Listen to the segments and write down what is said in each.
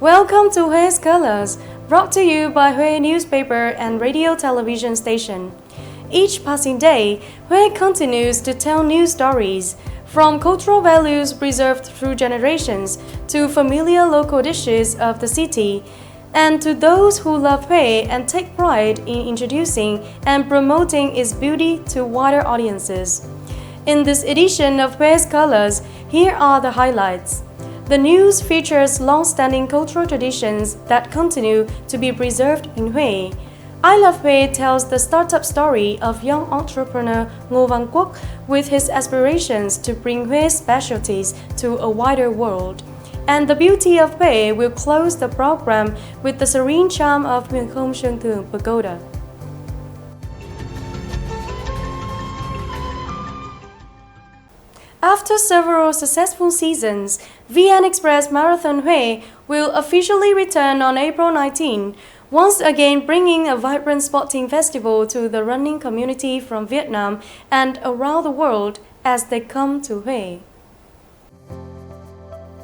Welcome to Hue's Colors, brought to you by Hue newspaper and radio television station. Each passing day, Hue continues to tell new stories, from cultural values preserved through generations to familiar local dishes of the city, and to those who love Hue and take pride in introducing and promoting its beauty to wider audiences. In this edition of Hue's Colors, here are the highlights. The news features long-standing cultural traditions that continue to be preserved in Hue. I Love Hue tells the startup story of young entrepreneur Ngô Văn Quốc with his aspirations to bring Hue's specialties to a wider world. And the beauty of Hue will close the program with the serene charm of Huyền Không Sơn Thường Pagoda. After several successful seasons, VN Express Marathon Hue will officially return on April 19, once again bringing a vibrant sporting festival to the running community from Vietnam and around the world as they come to Hue.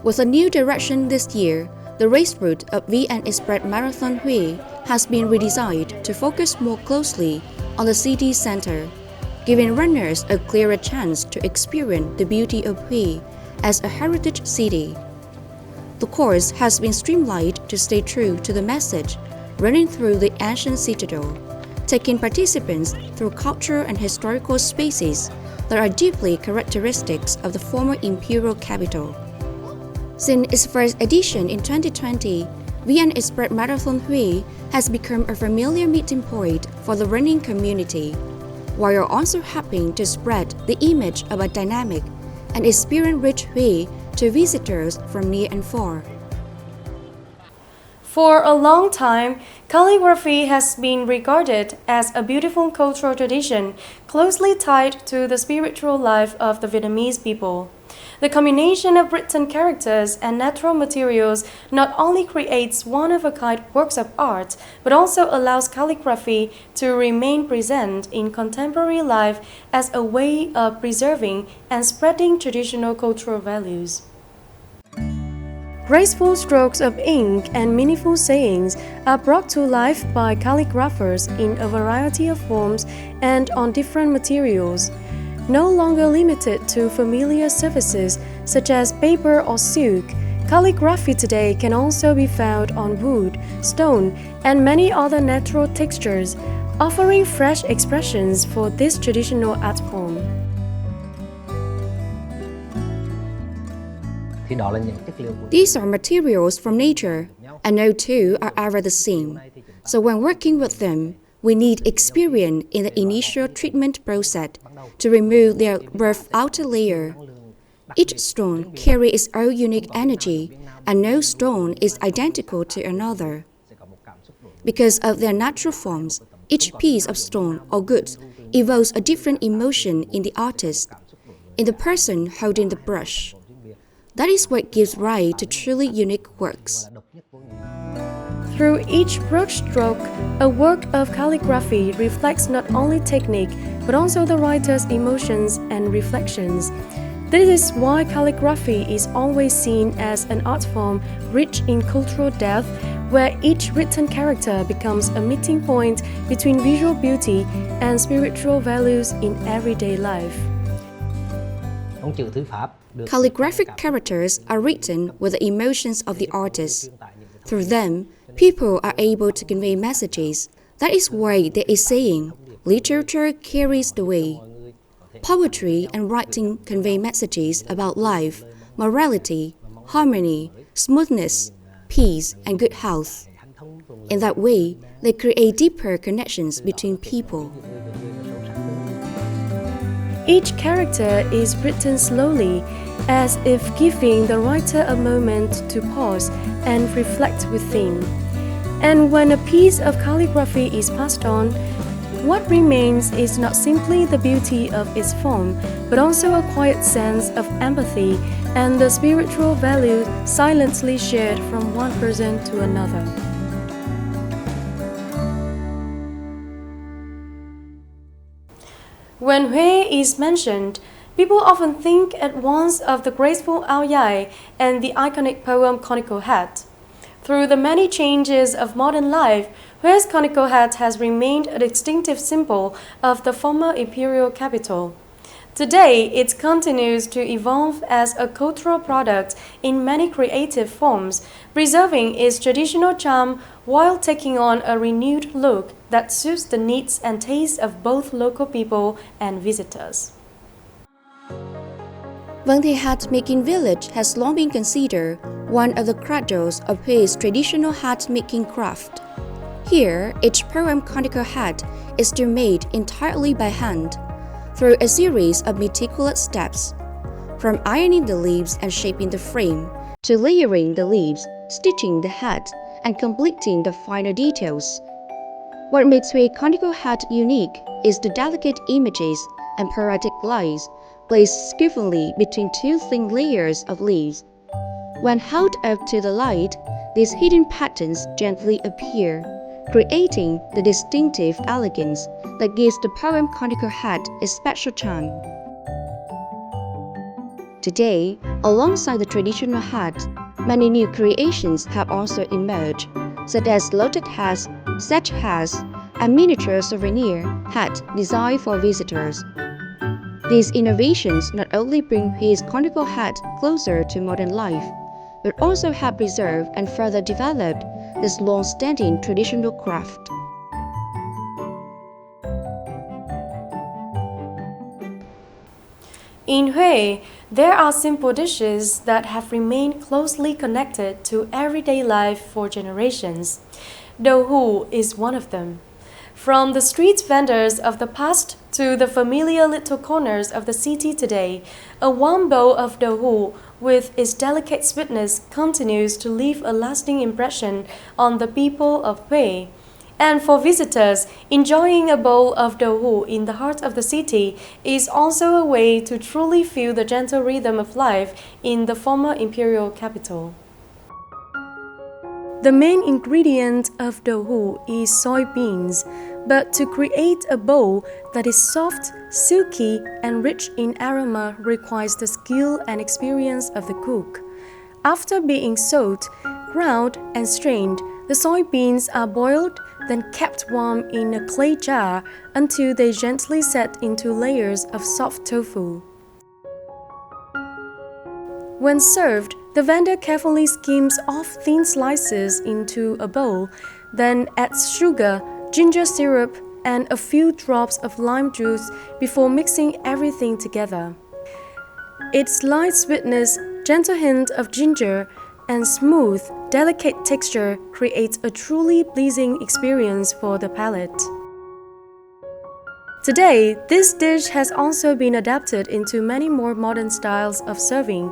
With a new direction this year, the race route of VN Express Marathon Hue has been redesigned to focus more closely on the city center, giving runners a clearer chance to experience the beauty of Hue as a heritage city. The course has been streamlined to stay true to the message running through the ancient citadel, taking participants through cultural and historical spaces that are deeply characteristics of the former imperial capital. Since its first edition in 2020, VN Express Marathon Hue has become a familiar meeting point for the running community, while also helping to spread the image of a dynamic and experience-rich Hue to visitors from near and far. For a long time, calligraphy has been regarded as a beautiful cultural tradition closely tied to the spiritual life of the Vietnamese people. The combination of written characters and natural materials not only creates one-of-a-kind works of art, but also allows calligraphy to remain present in contemporary life as a way of preserving and spreading traditional cultural values. Graceful strokes of ink and meaningful sayings are brought to life by calligraphers in a variety of forms and on different materials. No longer limited to familiar surfaces such as paper or silk, calligraphy today can also be found on wood, stone, and many other natural textures, offering fresh expressions for this traditional art form. These are materials from nature, and no two are ever the same. So when working with them, we need experience in the initial treatment process to remove their rough outer layer. Each stone carries its own unique energy, and no stone is identical to another. Because of their natural forms, each piece of stone or goods evokes a different emotion in the artist, in the person holding the brush. That is what gives rise to truly unique works. Through each brushstroke, a work of calligraphy reflects not only technique, but also the writer's emotions and reflections. This is why calligraphy is always seen as an art form rich in cultural depth, where each written character becomes a meeting point between visual beauty and spiritual values in everyday life. Calligraphic characters are written with the emotions of the artist. Through them, people are able to convey messages. That is why there is saying, literature carries the way. Poetry and writing convey messages about life, morality, harmony, smoothness, peace, and good health. In that way, they create deeper connections between people. Each character is written slowly, as if giving the writer a moment to pause and reflect within. And when a piece of calligraphy is passed on, what remains is not simply the beauty of its form, but also a quiet sense of empathy and the spiritual value silently shared from one person to another. When Hue is mentioned, people often think at once of the graceful ao dai and the iconic poem Conical Hat. Through the many changes of modern life, Hue's conical hat has remained a distinctive symbol of the former imperial capital. Today, it continues to evolve as a cultural product in many creative forms, preserving its traditional charm while taking on a renewed look that suits the needs and tastes of both local people and visitors. Vâng Thi Hat Making Village has long been considered one of the cradles of Hue's traditional hat making craft. Here, each poem conical hat is still made entirely by hand, through a series of meticulous steps, from ironing the leaves and shaping the frame, to layering the leaves, stitching the hat, and completing the finer details. What makes Hue conical hat unique is the delicate images and poetic lines placed skillfully between two thin layers of leaves. When held up to the light, these hidden patterns gently appear, creating the distinctive elegance that gives the poem conical hat a special charm. Today, alongside the traditional hat, many new creations have also emerged, such as loaded hats, sash hats, and miniature souvenir hat designed for visitors. These innovations not only bring Hue's conical hat closer to modern life, but also have preserved and further developed this long-standing traditional craft. In Hue, there are simple dishes that have remained closely connected to everyday life for generations. Đậu hũ is one of them. From the street vendors of the past to the familiar little corners of the city today, a warm bowl of đậu hũ with its delicate sweetness continues to leave a lasting impression on the people of Hue. And for visitors, enjoying a bowl of đậu hũ in the heart of the city is also a way to truly feel the gentle rhythm of life in the former imperial capital. The main ingredient of đậu hũ is soybeans, but to create a bowl that is soft, silky, and rich in aroma requires the skill and experience of the cook. After being soaked, ground, and strained, the soybeans are boiled, then kept warm in a clay jar until they gently set into layers of soft tofu. When served, the vendor carefully skims off thin slices into a bowl, then adds sugar, ginger syrup, and a few drops of lime juice before mixing everything together. Its light sweetness, gentle hint of ginger, and smooth, delicate texture creates a truly pleasing experience for the palate. Today, this dish has also been adapted into many more modern styles of serving.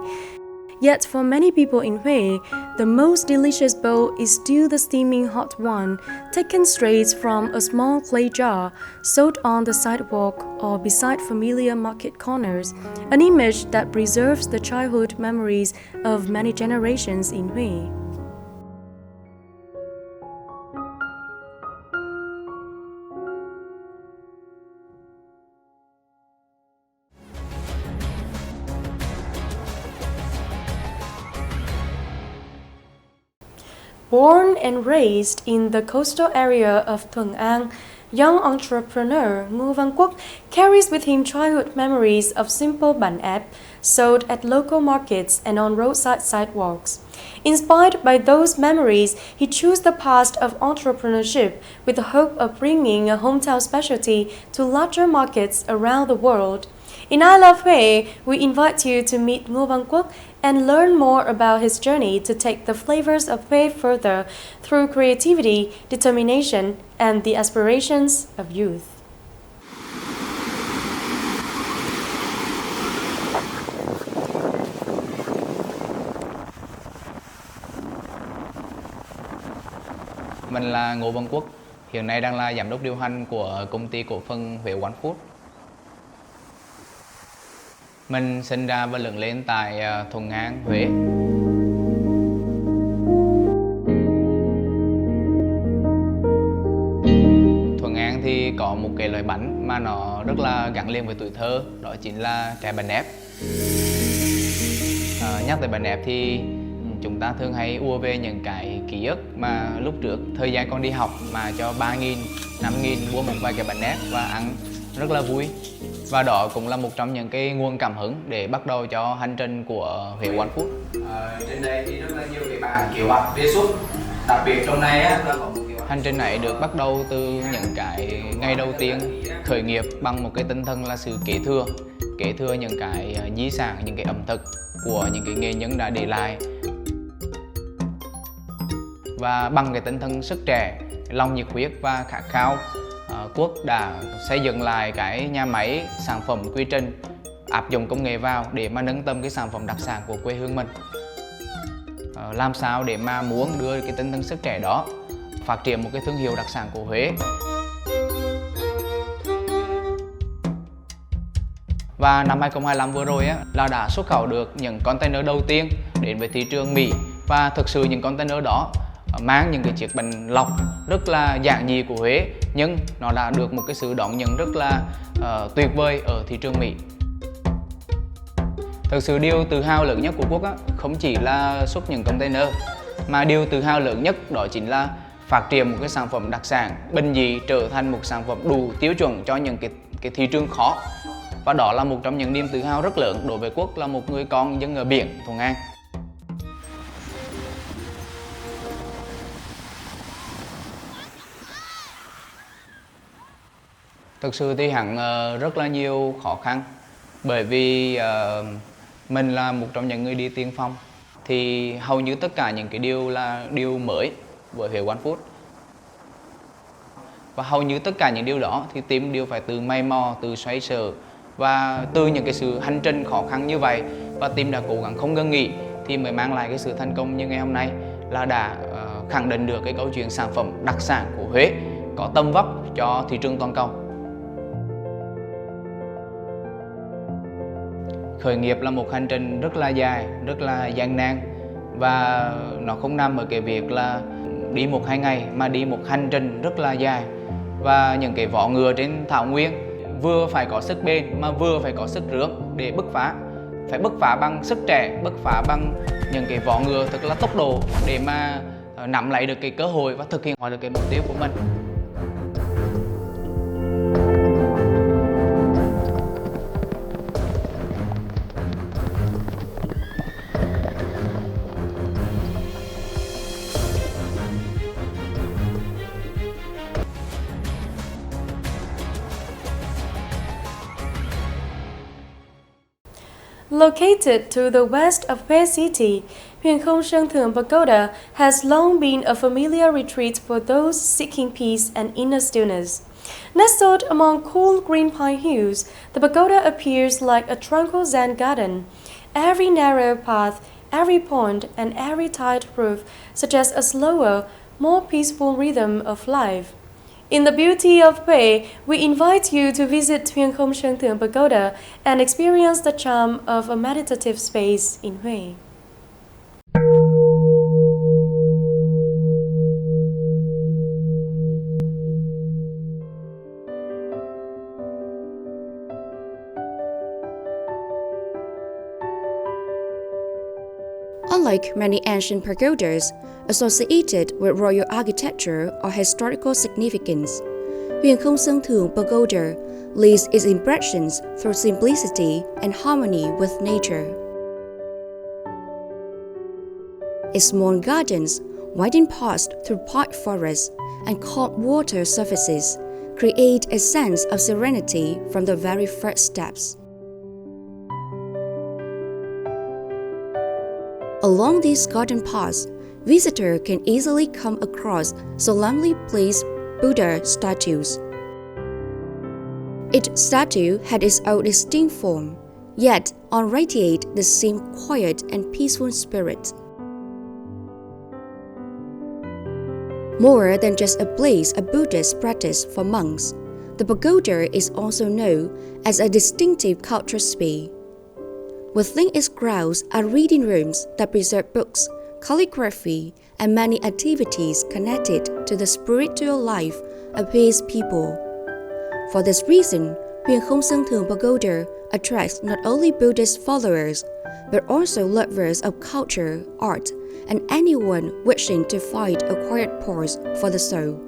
Yet for many people in Hue, the most delicious bowl is still the steaming hot one, taken straight from a small clay jar, sold on the sidewalk or beside familiar market corners, an image that preserves the childhood memories of many generations in Hue. Born and raised in the coastal area of Thuận An, young entrepreneur Ngô Văn Quốc carries with him childhood memories of simple bánh ép sold at local markets and on roadside sidewalks. Inspired by those memories, he chose the path of entrepreneurship with the hope of bringing a hometown specialty to larger markets around the world. In I Love Hue, we invite you to meet Ngô Văn Quốc and learn more about his journey to take the flavors of Hue further through creativity, determination, and the aspirations of youth. Mình là Ngô Văn Quốc, hiện nay đang là giám đốc điều hành của công ty cổ phần Huế One Food. Mình sinh ra và lớn lên tại Thuận An, Huế. Thuận An thì có một cái loại bánh mà nó rất là gắn liền với tuổi thơ, đó chính là trái bánh ép. Nhắc tới bánh ép thì chúng ta thường hay ùa về những cái ký ức mà lúc trước thời gian con đi học mà cho 3.000, 5.000 mua một vài cái bánh nét và ăn rất là vui. Và đó cũng là một trong những cái nguồn cảm hứng để bắt đầu cho hành trình của Huế One Food. Trên đây thì rất là nhiều cái bạn kiểu bạn đề xuất, đặc biệt trong này á là có một kiểu hành trình này được bắt đầu từ những cái ngày đầu tiên khởi nghiệp bằng một cái tinh thần là sự kế thừa những cái di sản, những cái ẩm thực của những cái nghệ nhân đã để lại. Và bằng cái tinh thần sức trẻ, lòng nhiệt huyết và khát khao, Quốc đã xây dựng lại cái nhà máy sản phẩm quy trình, áp dụng công nghệ vào để mà nâng tầm cái sản phẩm đặc sản của quê hương mình. Làm sao để mà muốn đưa cái tinh thần sức trẻ đó phát triển một cái thương hiệu đặc sản của Huế. Và năm 2025 vừa rồi á, là đã xuất khẩu được những container đầu tiên đến với thị trường Mỹ. Và thực sự những container đó mang những cái chiếc bánh lọc rất là giản dị của Huế, nhưng nó đã được một cái sự đón nhận rất là tuyệt vời ở thị trường Mỹ. Thực sự điều tự hào lớn nhất của Quốc á, không chỉ là xuất những container, mà điều tự hào lớn nhất đó chính là phát triển một cái sản phẩm đặc sản bình dị trở thành một sản phẩm đủ tiêu chuẩn cho những cái thị trường khó. Và đó là một trong những niềm tự hào rất lớn đối với Quốc là một người con dân ở biển Thuận An. Thực sự thì hẳn rất là nhiều khó khăn, bởi vì mình là một trong những người đi tiên phong, thì hầu như tất cả những cái điều là điều mới với Huế One Food. Và hầu như tất cả những điều đó thì team đều phải từ mày mò, từ xoay sở, và từ những cái sự hành trình khó khăn như vậy, và team đã cố gắng không ngừng nghỉ thì mới mang lại cái sự thành công như ngày hôm nay, là đã khẳng định được cái câu chuyện sản phẩm đặc sản của Huế có tầm vóc cho thị trường toàn cầu. Khởi nghiệp là một hành trình rất là dài, rất là gian nan, và nó không nằm ở cái việc là đi 1-2 ngày mà đi một hành trình rất là dài. Và những cái vỏ ngựa trên thảo nguyên vừa phải có sức bền mà vừa phải có sức rướn để bứt phá. Phải bứt phá bằng sức trẻ, bứt phá bằng những cái vỏ ngựa thật là tốc độ để mà nắm lấy được cái cơ hội và thực hiện được cái mục tiêu của mình. Located to the west of Huế City, Huengaynay.vn Pagoda has long been a familiar retreat for those seeking peace and inner stillness. Nestled among cool green pine hills, the pagoda appears like a tranquil Zen garden. Every narrow path, every pond, and every tiled roof suggests a slower, more peaceful rhythm of life. In the beauty of Huế, we invite you to visit Huengaynay.vn Pagoda and experience the charm of a meditative space in Huế. Unlike many ancient pagodas associated with royal architecture or historical significance, Huengaynay Pagoda leaves its impressions through simplicity and harmony with nature. Its small gardens, winding paths through pine forests, and calm water surfaces create a sense of serenity from the very first steps. Along these garden paths, visitors can easily come across solemnly placed Buddha statues. Each statue had its own distinct form, yet all radiate the same quiet and peaceful spirit. More than just a place of Buddhist practice for monks, the pagoda is also known as a distinctive cultural space. Within its grounds are reading rooms that preserve books, calligraphy, and many activities connected to the spiritual life of Hué's people. For this reason, Huengaynay Pagoda attracts not only Buddhist followers, but also lovers of culture, art, and anyone wishing to find a quiet pause for the soul.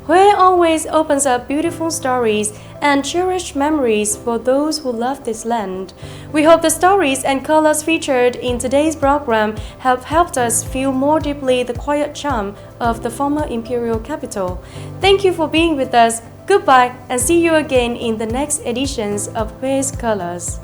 Huế always opens up beautiful stories and cherished memories for those who love this land. We hope the stories and colors featured in today's program have helped us feel more deeply the quiet charm of the former imperial capital. Thank you for being with us. Goodbye and see you again in the next editions of Hué's Colors.